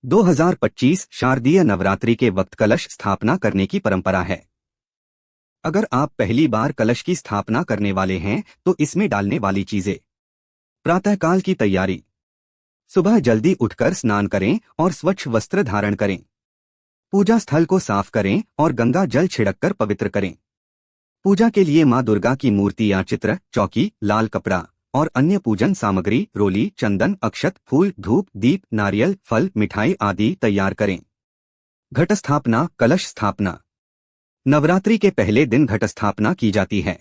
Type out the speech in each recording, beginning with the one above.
2025 शारदीय नवरात्रि के वक्त कलश स्थापना करने की परंपरा है। अगर आप पहली बार कलश की स्थापना करने वाले हैं तो इसमें डालने वाली चीजें। प्रातःकाल की तैयारी। सुबह जल्दी उठकर स्नान करें और स्वच्छ वस्त्र धारण करें। पूजा स्थल को साफ करें और गंगा जल छिड़ककर पवित्र करें। पूजा के लिए मां दुर्गा की मूर्ति या चित्र, चौकी, लाल कपड़ा और अन्य पूजन सामग्री, रोली, चंदन, अक्षत, फूल, धूप, दीप, नारियल, फल, मिठाई आदि तैयार करें। घट स्थापना, कलश स्थापना। नवरात्रि के पहले दिन घट स्थापना की जाती है।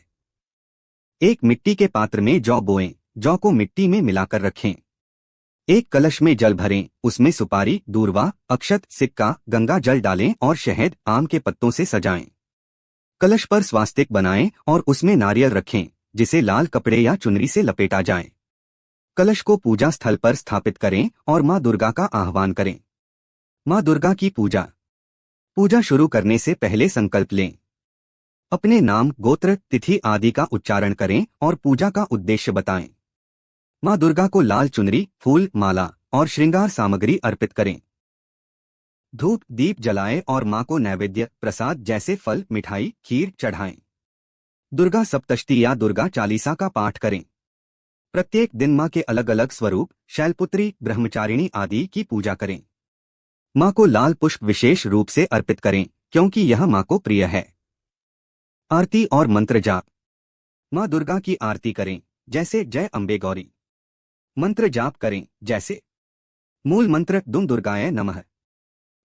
एक मिट्टी के पात्र में जौ बोएं, जौ को मिट्टी में मिलाकर रखें। एक कलश में जल भरें, उसमें सुपारी, दूर्वा, अक्षत, सिक्का, गंगा जल डालें और शहद, आम के पत्तों से सजाएं। कलश पर स्वास्तिक बनाएं और उसमें नारियल रखें, जिसे लाल कपड़े या चुनरी से लपेटा जाए। कलश को पूजा स्थल पर स्थापित करें और मां दुर्गा का आह्वान करें। मां दुर्गा की पूजा। पूजा शुरू करने से पहले संकल्प लें। अपने नाम, गोत्र, तिथि आदि का उच्चारण करें और पूजा का उद्देश्य बताएं। मां दुर्गा को लाल चुनरी, फूल, माला और श्रृंगार सामग्री अर्पित करें। धूप, दीप जलाएं और मां को नैवेद्य, प्रसाद जैसे फल, मिठाई, खीर चढ़ाएं। दुर्गा सप्तशती या दुर्गा चालीसा का पाठ करें। प्रत्येक दिन मां के अलग अलग स्वरूप, शैलपुत्री, ब्रह्मचारिणी आदि की पूजा करें। मां को लाल पुष्प विशेष रूप से अर्पित करें, क्योंकि यह मां को प्रिय है। आरती और मंत्र जाप। मां दुर्गा की आरती करें, जैसे जय अम्बे गौरी। मंत्र जाप करें, जैसे मूल मंत्र दुम दुर्गाय नमः।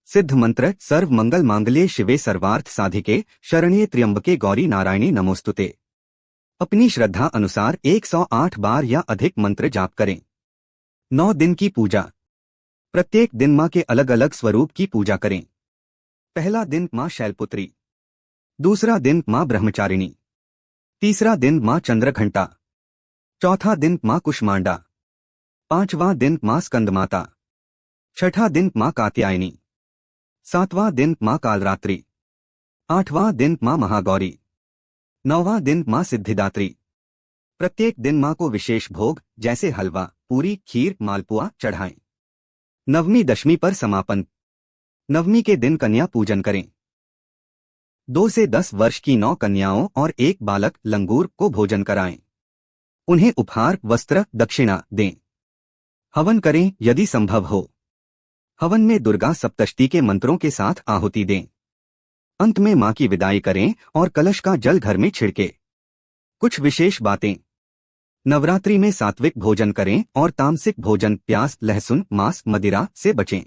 सिद्ध मंत्र सर्व मंगल मांगल्ये शिवे सर्वार्थ साधिके शरण्ये त्र्यंबके गौरी नारायणी नमोस्तुते। अपनी श्रद्धा अनुसार 108 बार या अधिक मंत्र जाप करें। 9 दिन की पूजा। प्रत्येक दिन मां के अलग अलग स्वरूप की पूजा करें। पहला दिन मां शैलपुत्री, दूसरा दिन मां ब्रह्मचारिणी, तीसरा दिन मां चंद्रघंटा, चौथा दिन मां कुष्मांडा, पांचवां दिन मां स्कंदमाता, छठा दिन मां कात्यायनी, सातवां दिन मां कालरात्रि, आठवां दिन मां महागौरी, नौवां दिन मां सिद्धिदात्री। प्रत्येक दिन मां को विशेष भोग जैसे हलवा, पूरी, खीर, मालपुआ चढ़ाएं। नवमी दशमी पर समापन। नवमी के दिन कन्या पूजन करें। 2 से 10 वर्ष की 9 कन्याओं और 1 बालक लंगूर को भोजन कराएं। उन्हें उपहार, वस्त्र, दक्षिणा दें। हवन करें यदि संभव हो। हवन में दुर्गा सप्तशती के मंत्रों के साथ आहुति दें। अंत में मां की विदाई करें और कलश का जल घर में छिड़के। कुछ विशेष बातें। नवरात्रि में सात्विक भोजन करें और तामसिक भोजन, प्याज, लहसुन, मांस, मदिरा से बचें।